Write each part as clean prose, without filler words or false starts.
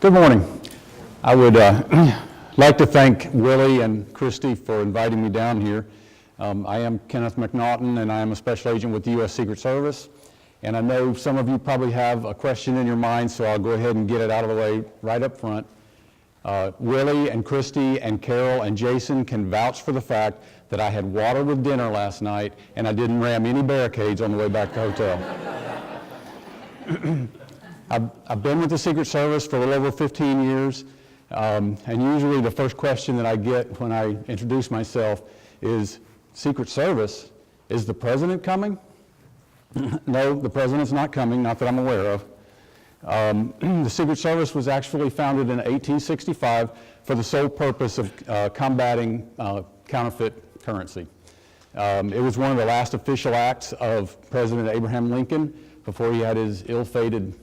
Good morning. I would like to thank Willie and Christy for inviting me down here. I am Kenneth McNaughton, and I am a special agent with the U.S. Secret Service. And I know some of you probably have a question in your mind, so I'll go ahead and get it out of the way right up front. Willie and Christy and Carol and Jason can vouch for the fact that I had water with dinner last night, and I didn't ram any barricades on the way back to the hotel. I've been with the Secret Service for a little over 15 years, and usually the first question that I get when I introduce myself is, Secret Service, is the President coming? No, the President's not coming, not that I'm aware of. The Secret Service was actually founded in 1865 for the sole purpose of combating counterfeit currency. It was one of the last official acts of President Abraham Lincoln before he had his ill-fated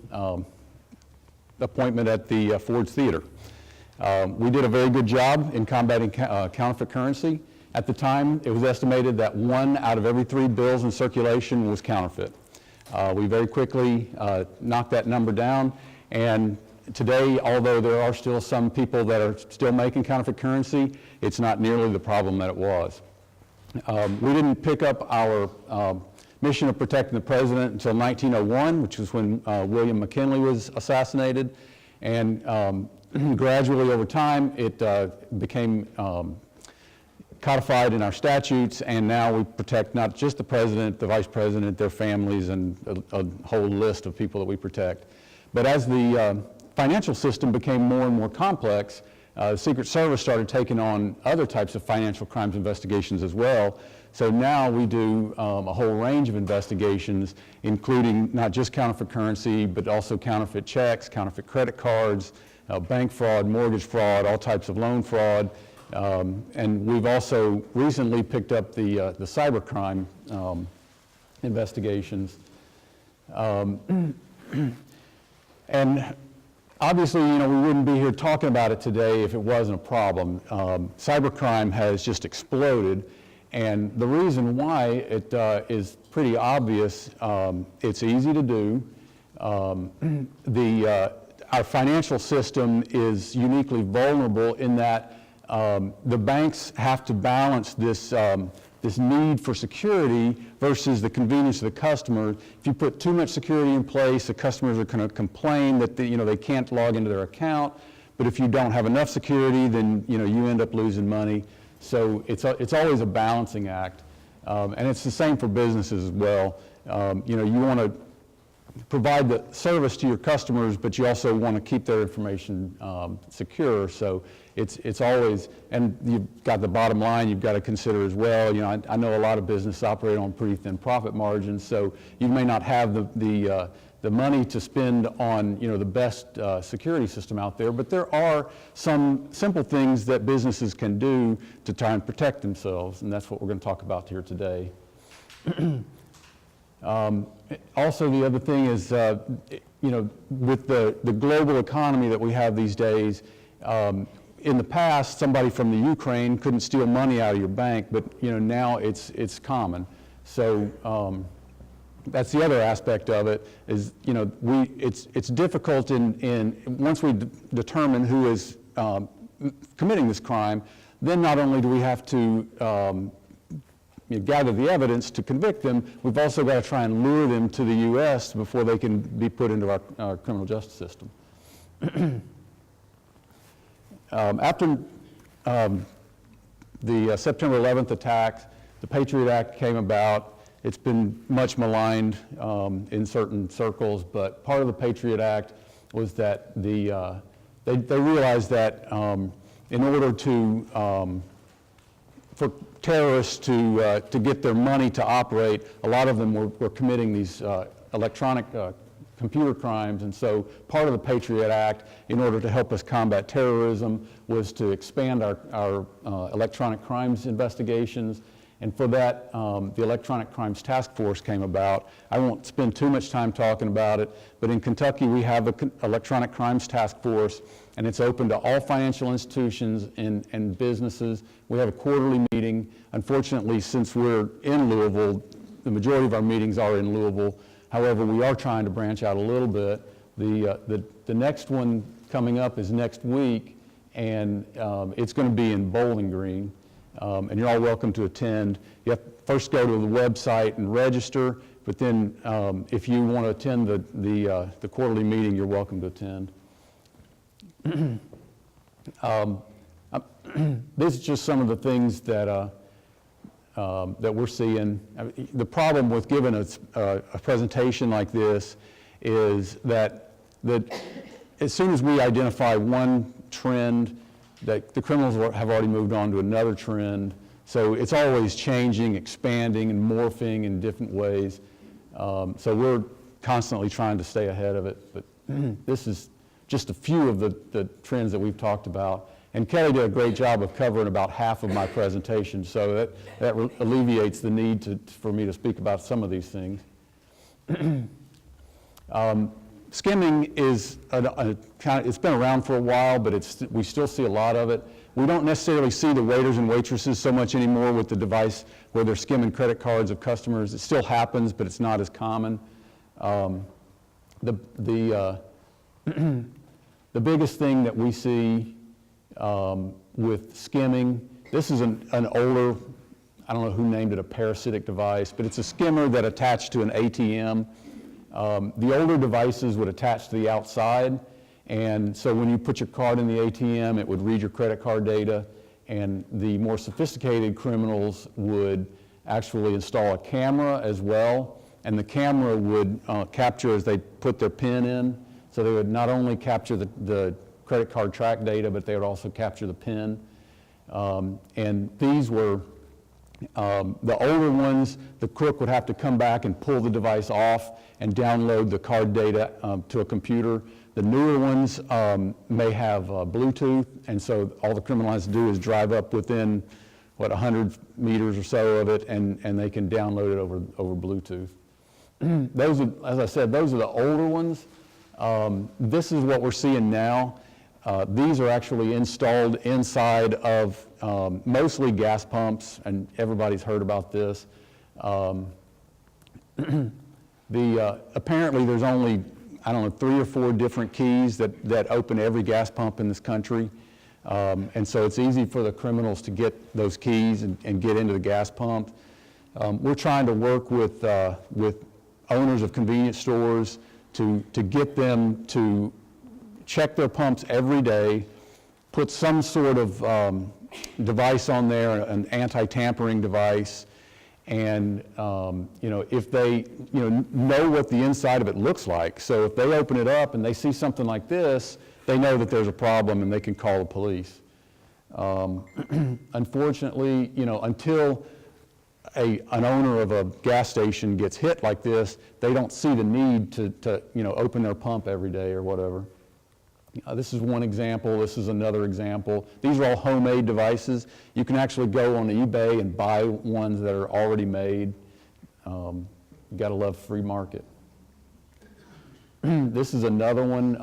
appointment at the Ford's Theater. We did a very good job in combating counterfeit currency. At the time, it was estimated that 1 out of every 3 bills in circulation was counterfeit. We very quickly knocked that number down, and today, although there are still some people that are still making counterfeit currency, it's not nearly the problem that it was. We didn't pick up our mission of protecting the President until 1901, which was when William McKinley was assassinated, and gradually over time it became codified in our statutes, and now we protect not just the President, the Vice President, their families, and a whole list of people that we protect. But as the financial system became more and more complex, the Secret Service started taking on other types of financial crimes investigations as well. So now we do a whole range of investigations, including not just counterfeit currency, but also counterfeit checks, counterfeit credit cards, bank fraud, mortgage fraud, all types of loan fraud. And we've also recently picked up the cybercrime investigations. And obviously, you know, we wouldn't be here talking about it today if it wasn't a problem. Cybercrime has just exploded, and the reason why it is pretty obvious. It's easy to do. Our financial system is uniquely vulnerable in that the banks have to balance this need for security versus the convenience of the customer. If you put too much security in place, the customers are going to complain that they can't log into their account. But if you don't have enough security, then you end up losing money. So it's always a balancing act, and it's the same for businesses as well. You want to provide the service to your customers, but you also want to keep their information secure. So it's always, and you've got the bottom line you've got to consider as well. I know a lot of businesses operate on pretty thin profit margins, so you may not have the money to spend on the best security system out there, but there are some simple things that businesses can do to try and protect themselves, and that's what we're going to talk about here today. Also, the other thing is, with the global economy that we have these days, in the past, somebody from the Ukraine couldn't steal money out of your bank, but now it's common. So that's the other aspect of it. Is it's difficult in once we determine who is committing this crime, then not only do we have to gather the evidence to convict them, we've also got to try and lure them to the U.S. before they can be put into our criminal justice system. After the September 11th attacks, the Patriot Act came about. It's been much maligned in certain circles, but part of the Patriot Act was that they realized that in order for terrorists to get their money to operate, a lot of them were committing these electronic computer crimes, and so part of the Patriot Act, in order to help us combat terrorism, was to expand our electronic crimes investigations. And for that, the Electronic Crimes Task Force came about. I won't spend too much time talking about it, but in Kentucky we have an Electronic Crimes Task Force, and it's open to all financial institutions and businesses. We have a quarterly meeting. Unfortunately, since we're in Louisville, the majority of our meetings are in Louisville. However, we are trying to branch out a little bit. The next one coming up is next week, and it's going to be in Bowling Green, and you're all welcome to attend. You have to first go to the website and register, but then if you want to attend the quarterly meeting, you're welcome to attend. This is just some of the things that that we're seeing. The problem with giving a presentation like this is that as soon as we identify one trend, that the criminals have already moved on to another trend. So it's always changing, expanding, and morphing in different ways. So we're constantly trying to stay ahead of it. But this is just a few of the trends that we've talked about. And Kelly did a great job of covering about half of my presentation, so that alleviates the need for me to speak about some of these things. Skimming is it's been around for a while, but we still see a lot of it. We don't necessarily see the waiters and waitresses so much anymore with the device where they're skimming credit cards of customers. It still happens, but it's not as common. The biggest thing that we see with skimming, this is an older, I don't know who named it a parasitic device, but it's a skimmer that attached to an ATM. The older devices would attach to the outside, and so when you put your card in the ATM, it would read your credit card data, and the more sophisticated criminals would actually install a camera as well, and the camera would capture as they put their PIN in, so they would not only capture the credit card track data, but they would also capture the PIN. And these were the older ones. The crook would have to come back and pull the device off and download the card data to a computer. The newer ones may have Bluetooth, and so all the criminal has to do is drive up within, 100 meters or so of it, and they can download it over Bluetooth. Those are, as I said, those are the older ones. This is what we're seeing now. These are actually installed inside of mostly gas pumps, and everybody's heard about this. Apparently there's only, 3 or 4 different keys that open every gas pump in this country. And so it's easy for the criminals to get those keys and get into the gas pump. We're trying to work with owners of convenience stores to get them to check their pumps every day, put some sort of device on there, an anti-tampering device, and if they know what the inside of it looks like. So if they open it up and they see something like this, they know that there's a problem and they can call the police. Unfortunately, until an owner of a gas station gets hit like this, they don't see the need to open their pump every day or whatever. This is one example. This is another example. These are all homemade devices. You can actually go on eBay and buy ones that are already made. You got to love free market. This is another one.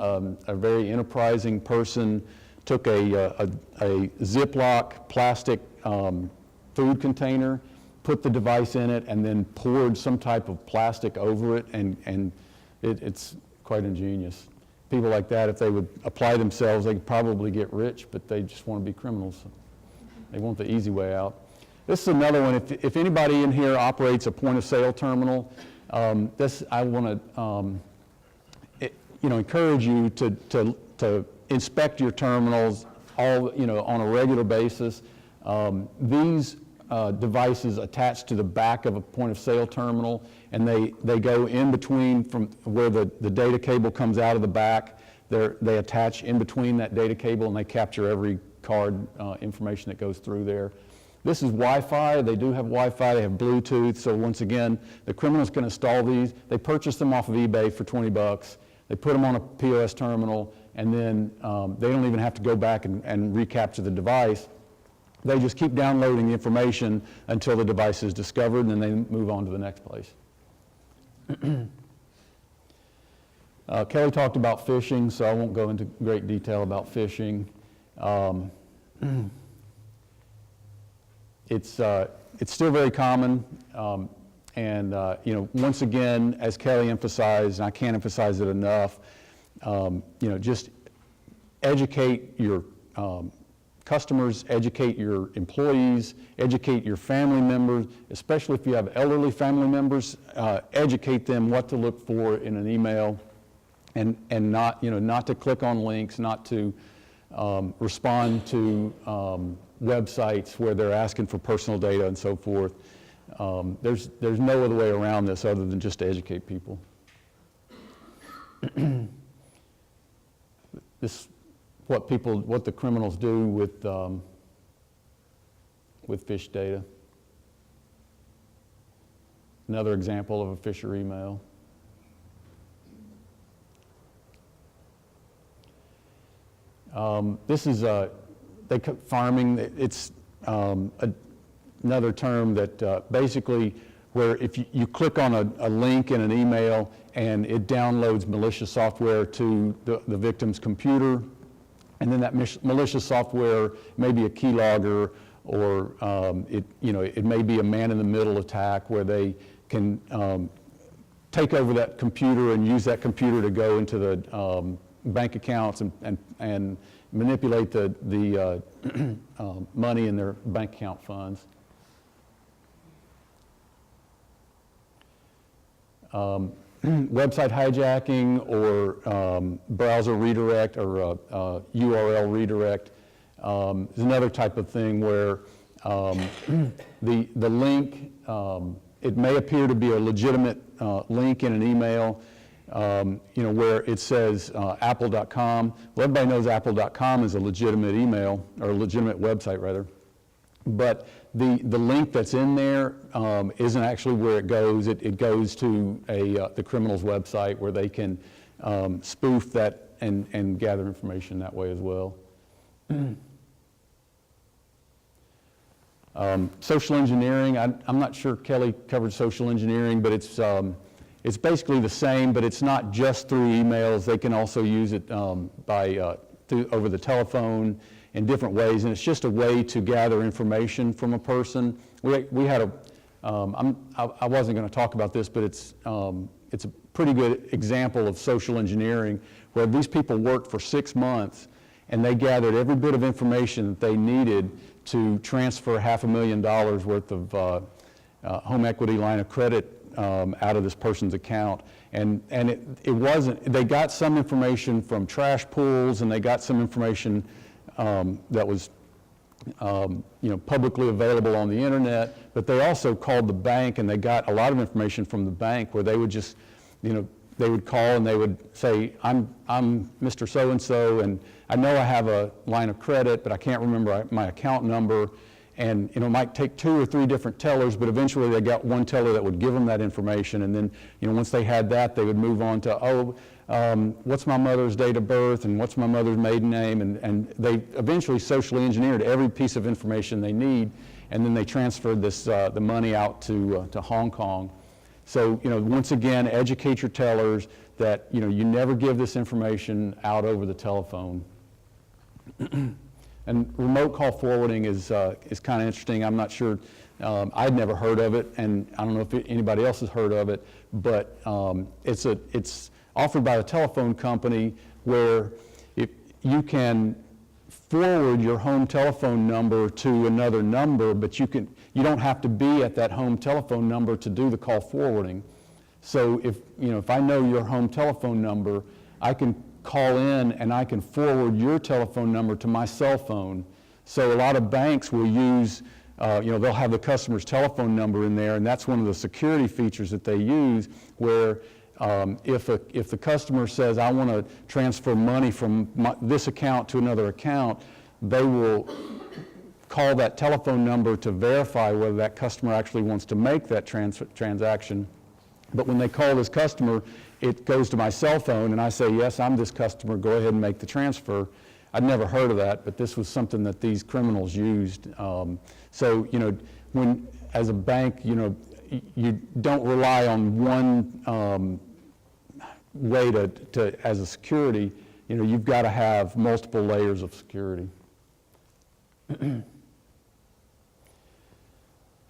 A very enterprising person took a Ziploc plastic food container, put the device in it, and then poured some type of plastic over it, and it's quite ingenious. People like that, if they would apply themselves, they could probably get rich, but they just want to be criminals. They want the easy way out. This is another one. If anybody in here operates a point-of-sale terminal, I want to encourage you to inspect your terminals on a regular basis. These devices attach to the back of a point-of-sale terminal, and they go in between from where the data cable comes out of the back. They attach in between that data cable, and they capture every card information that goes through there. This is Wi-Fi. They do have Wi-Fi. They have Bluetooth. So once again, the criminals can install these. They purchase them off of eBay for 20 bucks. They put them on a POS terminal, and then they don't even have to go back and recapture the device. They just keep downloading the information until the device is discovered, and then they move on to the next place. Kelly talked about phishing, so I won't go into great detail about phishing. It's still very common, and once again, as Kelly emphasized, and I can't emphasize it enough, just educate your customers, educate your employees, educate your family members, especially if you have elderly family members, educate them what to look for in an email, and not, not to click on links, not to respond to websites where they're asking for personal data and so forth. There's no other way around this other than just to educate people. This what the criminals do with phish data. Another example of a phisher email. This is farming. It's another term that basically where if you click on a link in an email and it downloads malicious software to the victim's computer, and then that malicious software may be a keylogger, or it may be a man-in-the-middle attack where they can take over that computer and use that computer to go into the bank accounts and manipulate the money in their bank account funds. Website hijacking or browser redirect or URL redirect is another type of thing where the link, it may appear to be a legitimate link in an email, where it says apple.com. Well, everybody knows apple.com is a legitimate email, or a legitimate website rather. But the link that's in there isn't actually where it goes. It goes to the criminal's website where they can spoof that and gather information that way as well. Social engineering, I'm not sure Kelly covered social engineering, but it's basically the same, but it's not just through emails. They can also use it over the telephone in different ways, and it's just a way to gather information from a person. We had I wasn't going to talk about this, but it's a pretty good example of social engineering where these people worked for 6 months and they gathered every bit of information that they needed to transfer $500,000 worth of home equity line of credit out of this person's account. And it wasn't, they got some information from trash pools, and they got some information that was publicly available on the internet, but they also called the bank, and they got a lot of information from the bank where they would just, they would call and they would say, I'm Mr. So-and-so, and I know I have a line of credit, but I can't remember my account number. And it might take 2 or 3 different tellers, but eventually they got one teller that would give them that information. And then, once they had that, they would move on to, what's my mother's date of birth, and what's my mother's maiden name, and they eventually socially engineered every piece of information they need, and then they transferred the money out to Hong Kong. So, once again, educate your tellers that, you never give this information out over the telephone. And remote call forwarding is kind of interesting. I'm not sure, I'd never heard of it, and I don't know if anybody else has heard of it, but it's offered by a telephone company where if you can forward your home telephone number to another number, but you don't have to be at that home telephone number to do the call forwarding. So if I know your home telephone number, I can call in and I can forward your telephone number to my cell phone. So a lot of banks will use, they'll have the customer's telephone number in there, and that's one of the security features that they use, where if the customer says, I want to transfer money from this account to another account, they will call that telephone number to verify whether that customer actually wants to make that transaction. But when they call this customer, it goes to my cell phone, and I say, yes, I'm this customer, go ahead and make the transfer. I'd never heard of that, but this was something that these criminals used. So, when, as a bank, you don't rely on one way to as a security, you've got to have multiple layers of security.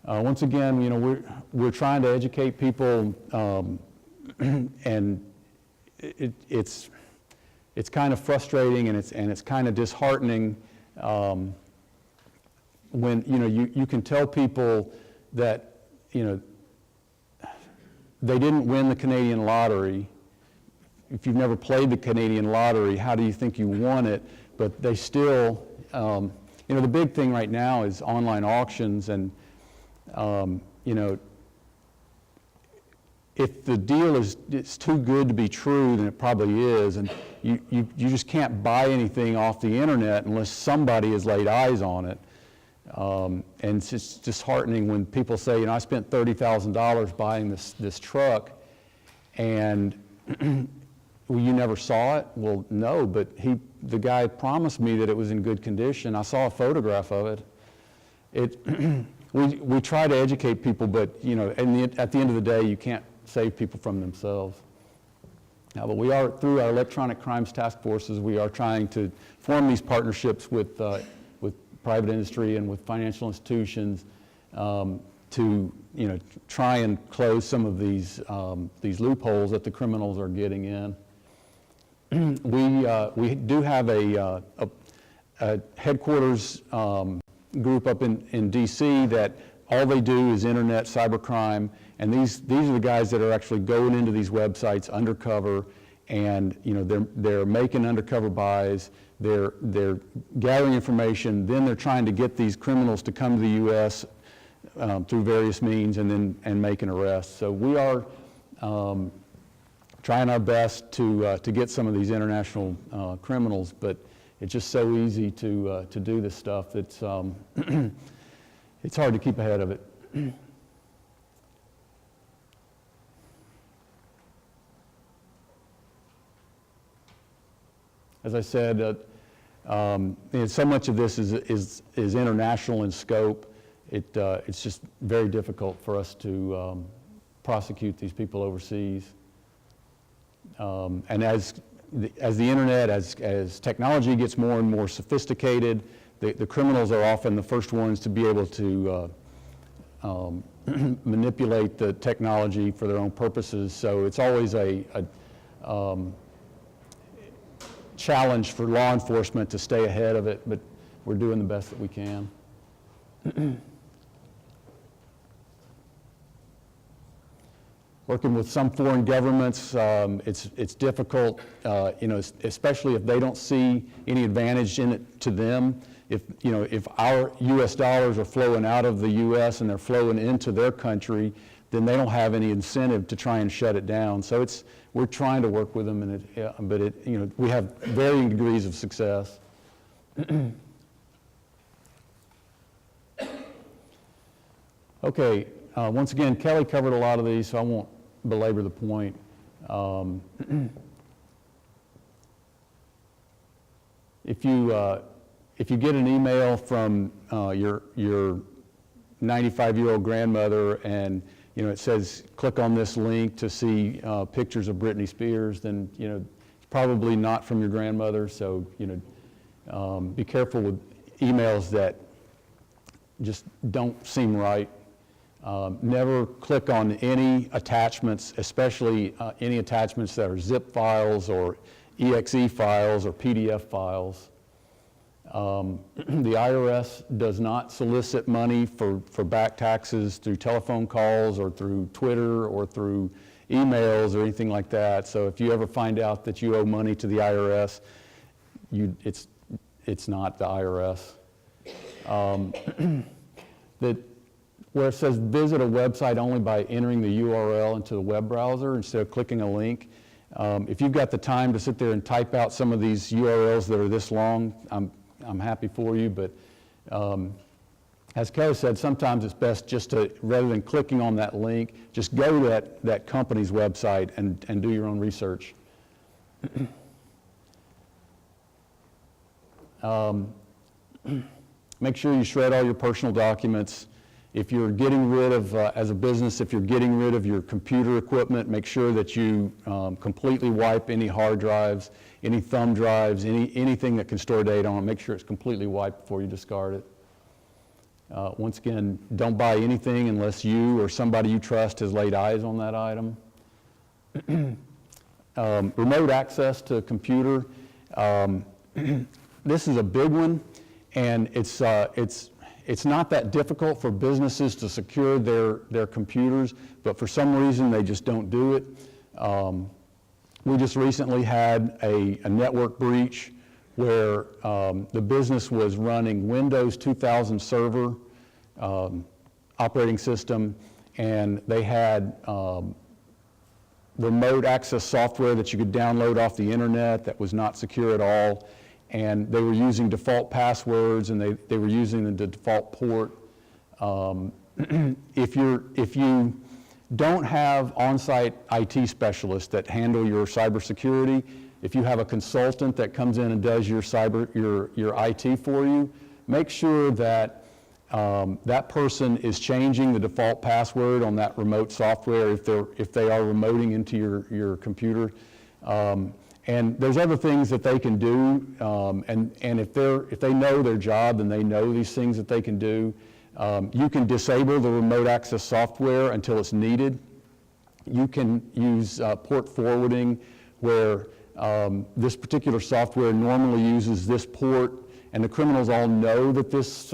Once again, we're trying to educate people, and it's it's kind of frustrating and it's kind of disheartening when you can tell people that they didn't win the Canadian lottery. If you've never played the Canadian lottery, how do you think you won it? But they still, the big thing right now is online auctions, and if the deal is too good to be true, then it probably is, and you just can't buy anything off the internet unless somebody has laid eyes on it. And it's just disheartening when people say, I spent $30,000 buying this truck, and well, you never saw it? Well, no, but the guy promised me that it was in good condition. I saw a photograph of it. We try to educate people, but at the end of the day, you can't save people from themselves. But we are, through our electronic crimes task forces, we are trying to form these partnerships with private industry and with financial institutions to try and close some of these loopholes that the criminals are getting in. We do have a headquarters group up in D.C. that all they do is internet cybercrime, and these are the guys that are actually going into these websites undercover, and they're making undercover buys. They're gathering information, then they're trying to get these criminals to come to the U.S. Through various means and make an arrest. So we are trying our best to get some of these international criminals, but it's just so easy to do this stuff that's it's hard to keep ahead of it. As I said, so much of this is international in scope. It's just very difficult for us to prosecute these people overseas. And as the internet, as technology gets more and more sophisticated, the criminals are often the first ones to be able to manipulate the technology for their own purposes. So it's always a challenge for law enforcement to stay ahead of it, but we're doing the best that we can. Working with some foreign governments, it's difficult, especially if they don't see any advantage in it to them. If our U.S. dollars are flowing out of the U.S. and they're flowing into their country, then they don't have any incentive to try and shut it down. So we're trying to work with them, but we have varying degrees of success. Okay, once again, Kelly covered a lot of these, so I won't belabor the point. If you get an email from your 95-year-old grandmother and it says click on this link to see pictures of Britney Spears, then it's probably not from your grandmother. So be careful with emails that just don't seem right. Never click on any attachments, especially any attachments that are zip files or exe files or PDF files. The IRS does not solicit money for back taxes through telephone calls or through Twitter or through emails or anything like that. So if you ever find out that you owe money to the IRS, it's not the IRS. Where it says visit a website only by entering the URL into the web browser instead of clicking a link, if you've got the time to sit there and type out some of these URLs that are this long, I'm happy for you, but as Kelly said, sometimes it's best just to, rather than clicking on that link, just go to that company's website and do your own research. Make sure you shred all your personal documents. If you're getting rid of, as a business, if you're getting rid of your computer equipment, make sure that you completely wipe any hard drives, any thumb drives, anything that can store data on it. Make sure it's completely wiped before you discard it. Once again, don't buy anything unless you or somebody you trust has laid eyes on that item. Remote access to a computer This is a big one, and it's not that difficult for businesses to secure their computers, but for some reason they just don't do it. We just recently had a network breach where the business was running Windows 2000 server operating system, and they had remote access software that you could download off the internet that was not secure at all, and they were using default passwords, and they were using the default port. If you don't have on-site IT specialists that handle your cybersecurity, if you have a consultant that comes in and does your IT for you, make sure that that person is changing the default password on that remote software if they are remoting into your computer. And there's other things that they can do, and if they know their job and they know these things that they can do, you can disable the remote access software until it's needed. You can use port forwarding, where this particular software normally uses this port, and the criminals all know that this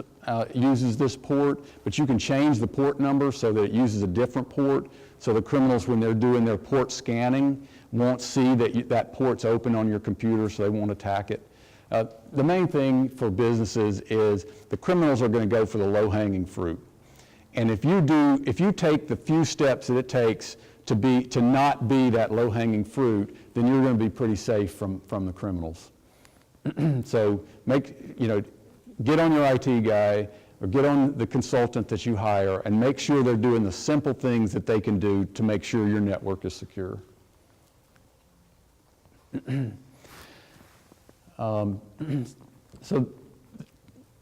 uses this port, but you can change the port number so that it uses a different port, so the criminals, when they're doing their port scanning, won't see that that port's open on your computer, so they won't attack it. The main thing for businesses is the criminals are going to go for the low-hanging fruit. And if you take the few steps that it takes to not be that low-hanging fruit, then you're going to be pretty safe from the criminals. So get on your IT guy or get on the consultant that you hire and make sure they're doing the simple things that they can do to make sure your network is secure. So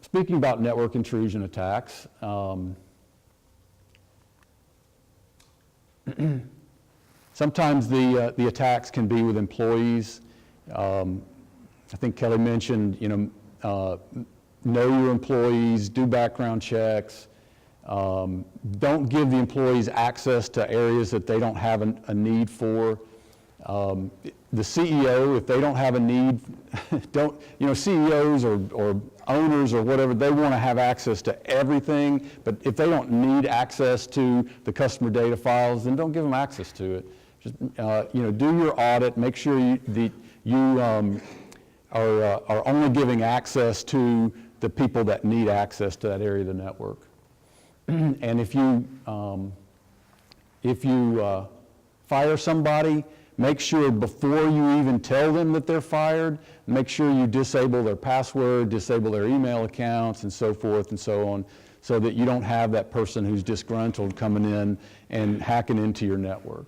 speaking about network intrusion attacks, sometimes the attacks can be with employees. I think Kelly mentioned, know your employees, do background checks. Don't give the employees access to areas that they don't have a need for. The CEO, if they don't have a need, CEOs or owners or whatever, they want to have access to everything, but if they don't need access to the customer data files, then don't give them access to it. Just, do your audit, make sure you are only giving access to the people that need access to that area of the network. And if you fire somebody, make sure before you even tell them that they're fired, make sure you disable their password, disable their email accounts, and so forth and so on, so that you don't have that person who's disgruntled coming in and hacking into your network.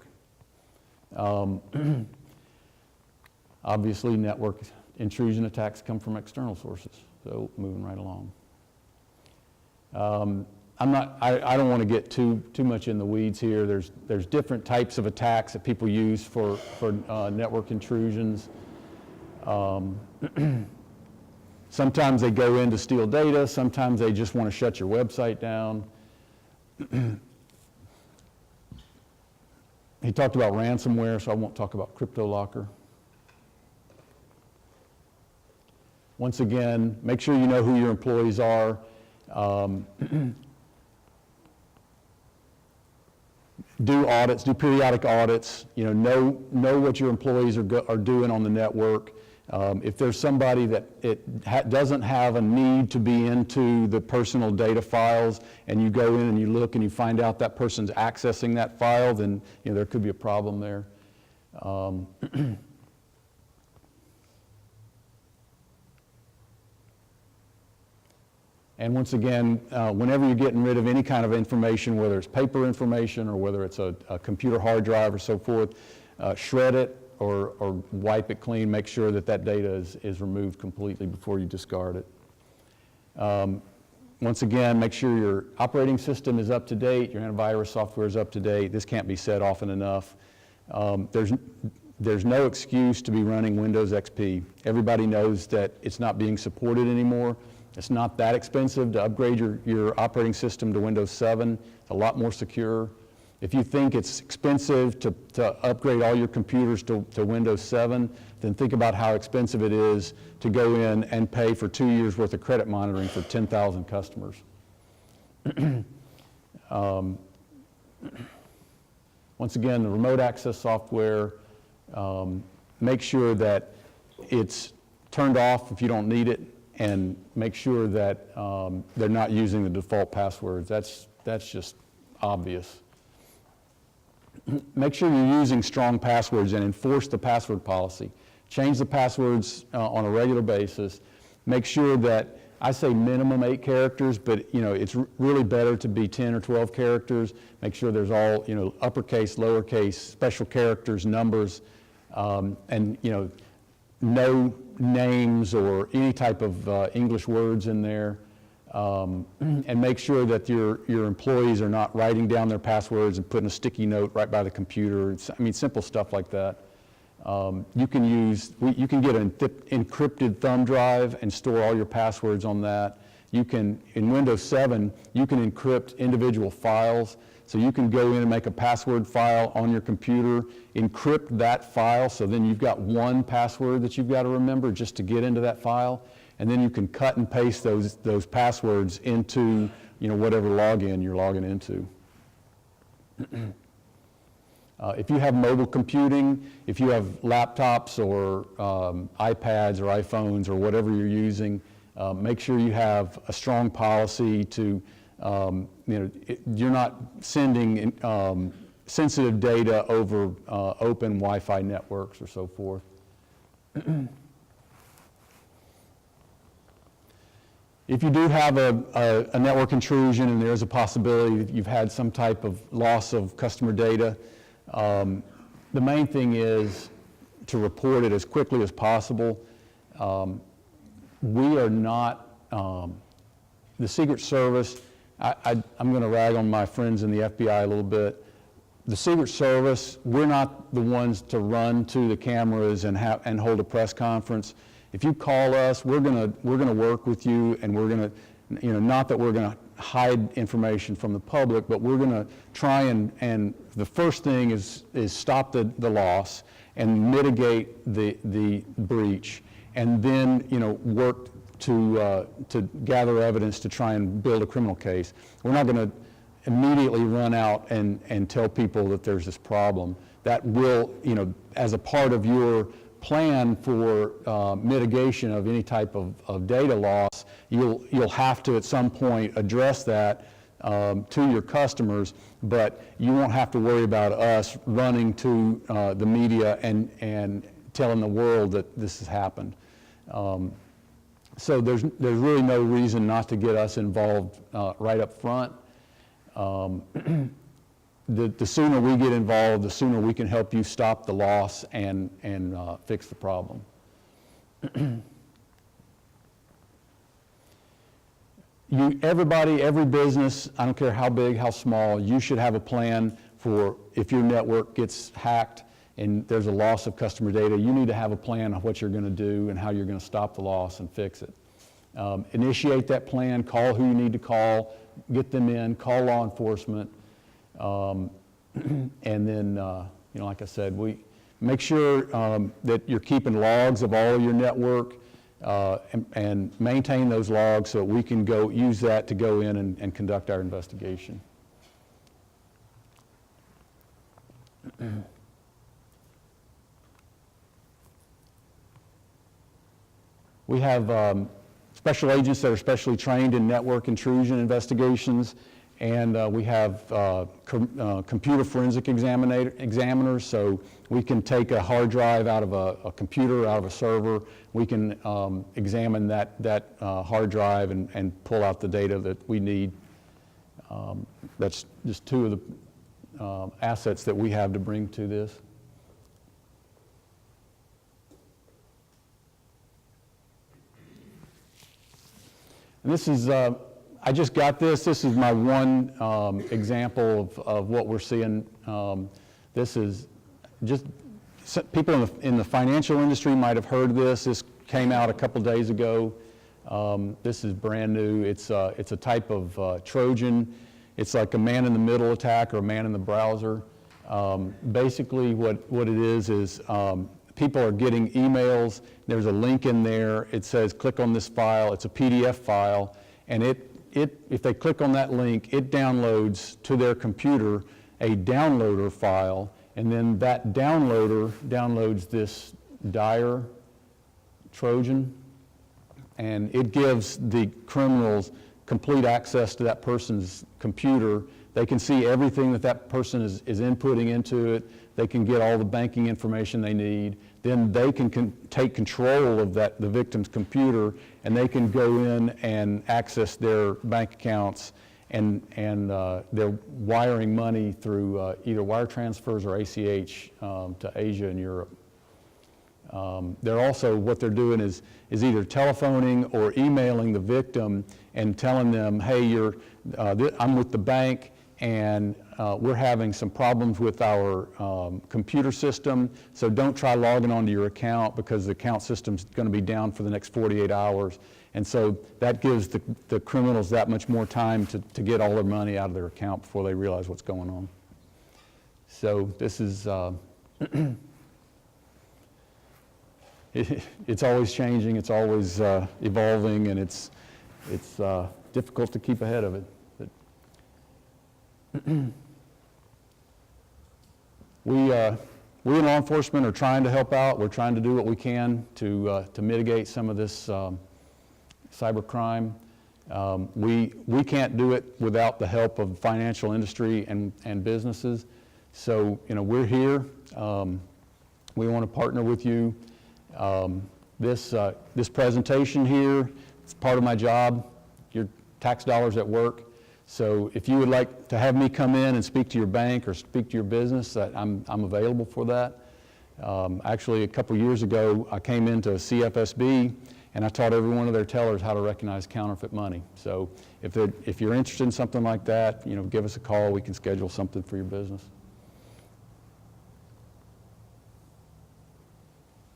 Obviously, network intrusion attacks come from external sources, so moving right along. I don't want to get too much in the weeds here. There's different types of attacks that people use for network intrusions. Sometimes they go in to steal data. Sometimes they just want to shut your website down. He talked about ransomware, so I won't talk about CryptoLocker. Once again, make sure you know who your employees are. Do audits, do periodic audits. Know what your employees are doing on the network. If there's somebody that doesn't have a need to be into the personal data files, and you go in and you look and you find out that person's accessing that file, then there could be a problem there. And once again, whenever you're getting rid of any kind of information, whether it's paper information or whether it's a computer hard drive or so forth, shred it or wipe it clean. Make sure that data is removed completely before you discard it. Once again, make sure your operating system is up to date, your antivirus software is up to date. This can't be said often enough. There's no excuse to be running Windows XP. Everybody knows that it's not being supported anymore. It's not that expensive to upgrade your operating system to Windows 7. It's a lot more secure. If you think it's expensive to upgrade all your computers to Windows 7, then think about how expensive it is to go in and pay for 2 years worth of credit monitoring for 10,000 customers. Once again, the remote access software, make sure that it's turned off if you don't need it, and make sure that they're not using the default passwords. That's just obvious. Make sure you're using strong passwords and enforce the password policy. Change the passwords on a regular basis. Make sure that, I say minimum 8 characters, but it's really better to be 10 or 12 characters. Make sure there's all uppercase, lowercase, special characters, numbers, and no names or any type of English words in there. And make sure that your employees are not writing down their passwords and putting a sticky note right by the computer. Simple stuff like that. You can get an encrypted thumb drive and store all your passwords on that. You can, in Windows 7, you can encrypt individual files. So you can go in and make a password file on your computer, encrypt that file, so then you've got one password that you've got to remember just to get into that file. And then you can cut and paste those passwords into whatever login you're logging into. If you have mobile computing, if you have laptops or iPads or iPhones or whatever you're using, make sure you have a strong policy to, you're not sending sensitive data over open Wi-Fi networks or so forth. If you do have a network intrusion and there's a possibility that you've had some type of loss of customer data, the main thing is to report it as quickly as possible. We are not, the Secret Service, I'm going to rag on my friends in the FBI a little bit. The Secret Service, we're not the ones to run to the cameras and hold a press conference. If you call us, we're gonna work with you, and we're gonna, not that we're gonna hide information from the public, but we're gonna try and the first thing is stop the loss and mitigate the breach, and then work to gather evidence to try and build a criminal case. We're not gonna immediately run out and tell people that there's this problem. That will, as a part of your plan for mitigation of any type of data loss, you'll have to at some point address that to your customers, but you won't have to worry about us running to the media and telling the world that this has happened. So there's really no reason not to get us involved right up front. The sooner we get involved, the sooner we can help you stop the loss and fix the problem. Every business, I don't care how big, how small, you should have a plan for if your network gets hacked and there's a loss of customer data. You need to have a plan of what you're going to do and how you're going to stop the loss and fix it. Initiate that plan, call who you need to call, get them in, call law enforcement. And then, like I said, we make sure that you're keeping logs of all of your network and maintain those logs so we can use that to go in and conduct our investigation. We have special agents that are specially trained in network intrusion investigations. And we have computer forensic examiners, so we can take a hard drive out of a computer, out of a server. We can examine that hard drive and pull out the data that we need. That's just two of the assets that we have to bring to this. And this is I just got this. This is my one example of what we're seeing. This is just people in the financial industry might have heard of this. This came out a couple days ago. This is brand new. It's a type of Trojan. It's like a man-in-the-middle attack or a man-in-the-browser. Basically, what it is people are getting emails. There's a link in there. It says, click on this file. It's a PDF file. And if they click on that link, it downloads to their computer a downloader file. And then that downloader downloads this dire Trojan. And it gives the criminals complete access to that person's computer. They can see everything that person is inputting into it. They can get all the banking information they need. Then they can take control of the victim's computer, and they can go in and access their bank accounts, and they're wiring money through either wire transfers or ACH to Asia and Europe. They're also, what they're doing is either telephoning or emailing the victim and telling them, hey, I'm with the bank, and we're having some problems with our computer system, so don't try logging onto your account because the account system's going to be down for the next 48 hours. And so that gives the criminals that much more time to get all their money out of their account before they realize what's going on. So this is, it's always changing, it's always evolving, and it's difficult to keep ahead of it. We in law enforcement are trying to help out. We're trying to do what we can to mitigate some of this cyber crime. We can't do it without the help of the financial industry and businesses. So, we're here. We want to partner with you. This presentation here, it's part of my job. Your tax dollars at work. So if you would like to have me come in and speak to your bank or speak to your business, I'm available for that. Actually, a couple years ago, I came into CFSB and I taught every one of their tellers how to recognize counterfeit money. So if you're interested in something like that, give us a call. We can schedule something for your business.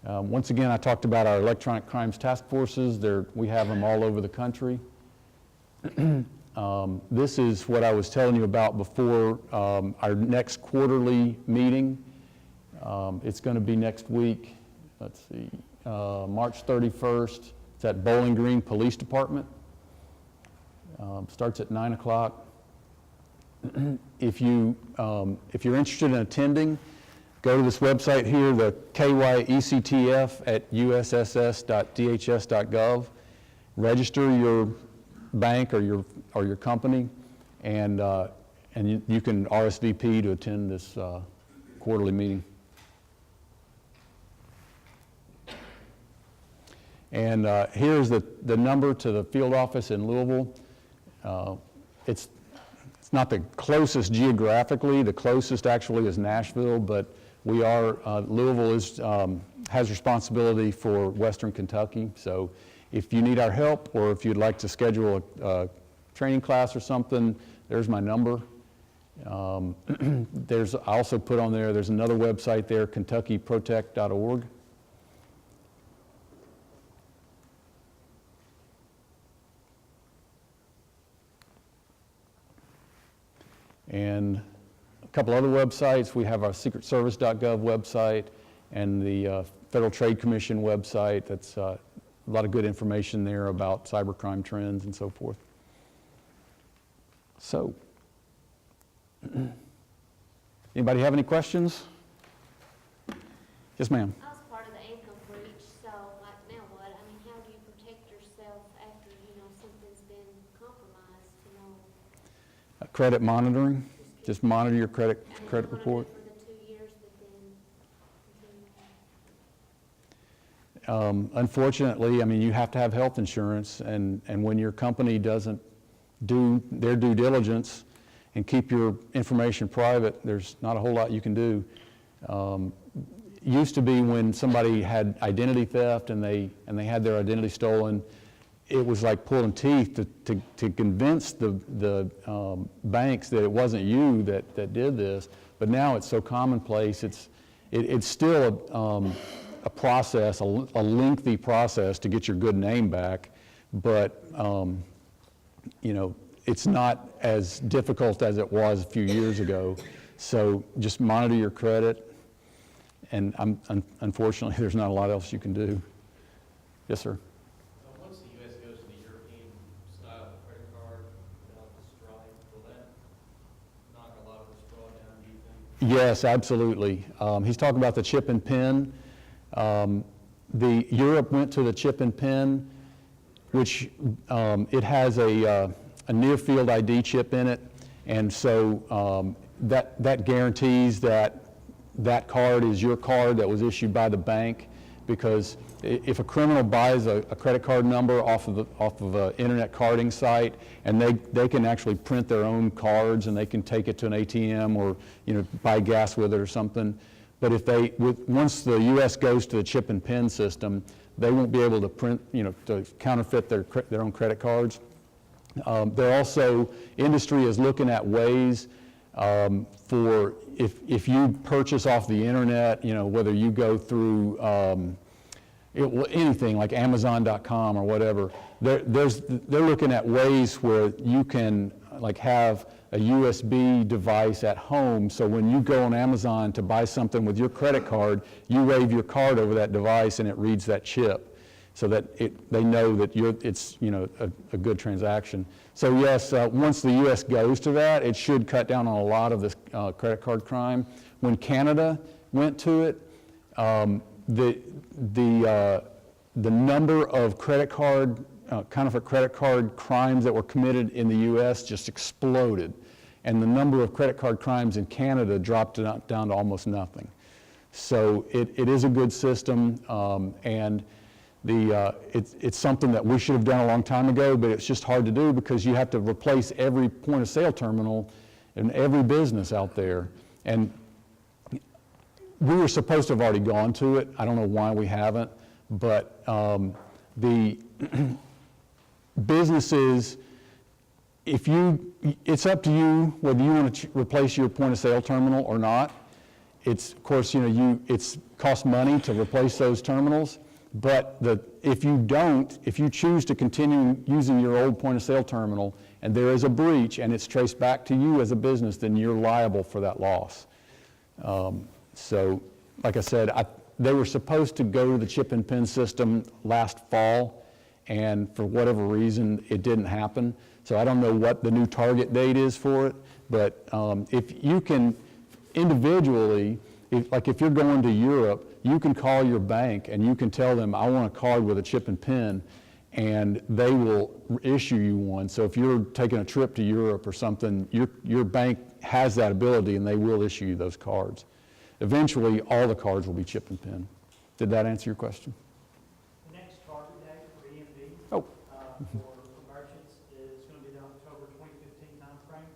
Once again, I talked about our electronic crimes task forces. We have them all over the country. This is what I was telling you about before our next quarterly meeting. It's going to be next week. Let's see, March 31st. It's at Bowling Green Police Department. Starts at 9 o'clock. If you're interested in attending, go to this website here, the KYECTF at usss.dhs.gov. Register your bank or your company, and you can RSVP to attend this quarterly meeting. And here's the number to the field office in Louisville. It's not the closest geographically. The closest actually is Nashville, but Louisville has responsibility for Western Kentucky. So if you need our help, or if you'd like to schedule a training class or something, there's my number. I also put on there's another website there, KentuckyProtect.org. And a couple other websites. We have our SecretService.gov website and the Federal Trade Commission website. That's a lot of good information there about cybercrime trends and so forth. So, anybody have any questions? Yes, ma'am. I was part of the ankle breach, so like now what? I mean, how do you protect yourself after, something's been compromised, Credit monitoring. Just monitor your credit report. For the 2 years, but then continue. Unfortunately, you have to have health insurance, and when your company doesn't do their due diligence and keep your information private, there's not a whole lot you can do. Used to be when somebody had identity theft and they had their identity stolen, it was like pulling teeth to convince the banks that it wasn't you that did this. But now it's so commonplace. It's still a process, a lengthy process to get your good name back. But it's not as difficult as it was a few years ago. So just monitor your credit, and unfortunately, there's not a lot else you can do. Yes, sir. Once the U.S. goes to the European style credit card without the stripe, will that knock a lot of this fraud down, do you think? Yes, absolutely. He's talking about the chip and pin. The Europe went to the chip and pin, which it has a near field ID chip in it, and so that guarantees that that card is your card that was issued by the bank, because if a criminal buys a credit card number off of an internet carding site, and they can actually print their own cards and they can take it to an ATM or buy gas with it or something. But if once the U.S. goes to the chip and pin system, they won't be able to print, to counterfeit their own credit cards. They're also, industry is looking at ways for if you purchase off the internet, whether you go through anything like Amazon.com or whatever, they're looking at ways where you can have a USB device at home, so when you go on Amazon to buy something with your credit card, you wave your card over that device and it reads that chip, so that they know that it's a good transaction. So yes, once the U.S. goes to that, it should cut down on a lot of this credit card crime. When Canada went to it, the number of counterfeit credit card crimes that were committed in the U.S. just exploded, and the number of credit card crimes in Canada dropped down to almost nothing. So it is a good system, and it's something that we should have done a long time ago, but it's just hard to do because you have to replace every point of sale terminal in every business out there. And we were supposed to have already gone to it. I don't know why we haven't, but the businesses, it's up to you whether you want to replace your point of sale terminal or not. Of course, it's cost money to replace those terminals, but if you choose to continue using your old point of sale terminal and there is a breach and it's traced back to you as a business, then you're liable for that loss. So, like I said, they were supposed to go to the chip and pin system last fall, and for whatever reason, it didn't happen. So I don't know what the new target date is for it, but if you can individually, if you're going to Europe, you can call your bank and you can tell them, I want a card with a chip and pin, and they will issue you one. So if you're taking a trip to Europe or something, your bank has that ability and they will issue you those cards. Eventually, all the cards will be chip and pin. Did that answer your question? The next target date for EMV Oh. for merchants is going to be the October 2015 timeframe.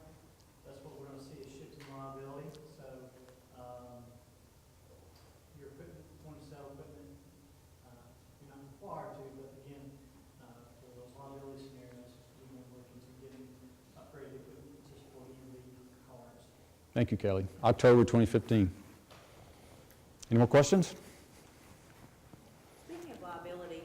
That's what we're going to see is shifting liability. So your equipment, point of sale equipment, you're not required to, but again, for those liability scenarios, we're going to look into getting upgraded equipment to support EMV cards. Thank you, Kelly. October 2015. Any more questions? Speaking of liability,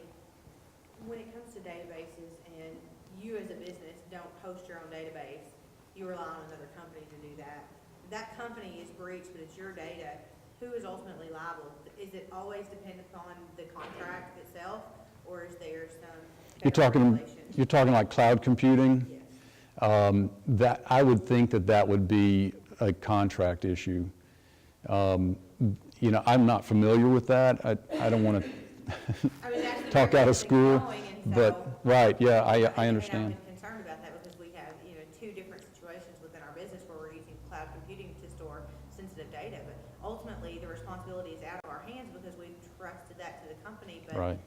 when it comes to databases and you as a business don't host your own database, you rely on another company to do that. That company is breached, but it's your data. Who is ultimately liable? Is it always dependent upon the contract itself, or is there some You're talking like cloud computing? Yes. That I would think that would be a contract issue. I'm not familiar with that. I don't want to talk out of school, but right, yeah, I understand. I've been concerned about that because we have, two different situations within our business where we're using cloud computing to store sensitive data, but ultimately the responsibility is out of our hands because we've trusted that to the company, but Right.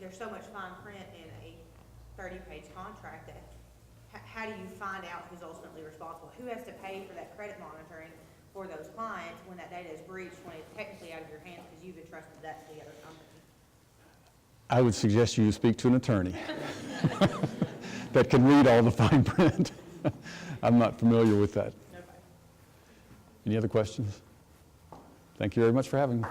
There's so much fine print in a 30-page contract that how do you find out who's ultimately responsible? Who has to pay for that credit monitoring for those clients when that data is breached, when it's technically out of your hands because you've entrusted that to the other company? I would suggest you speak to an attorney that can read all the fine print. I'm not familiar with that. Okay. Any other questions? Thank you very much for having me.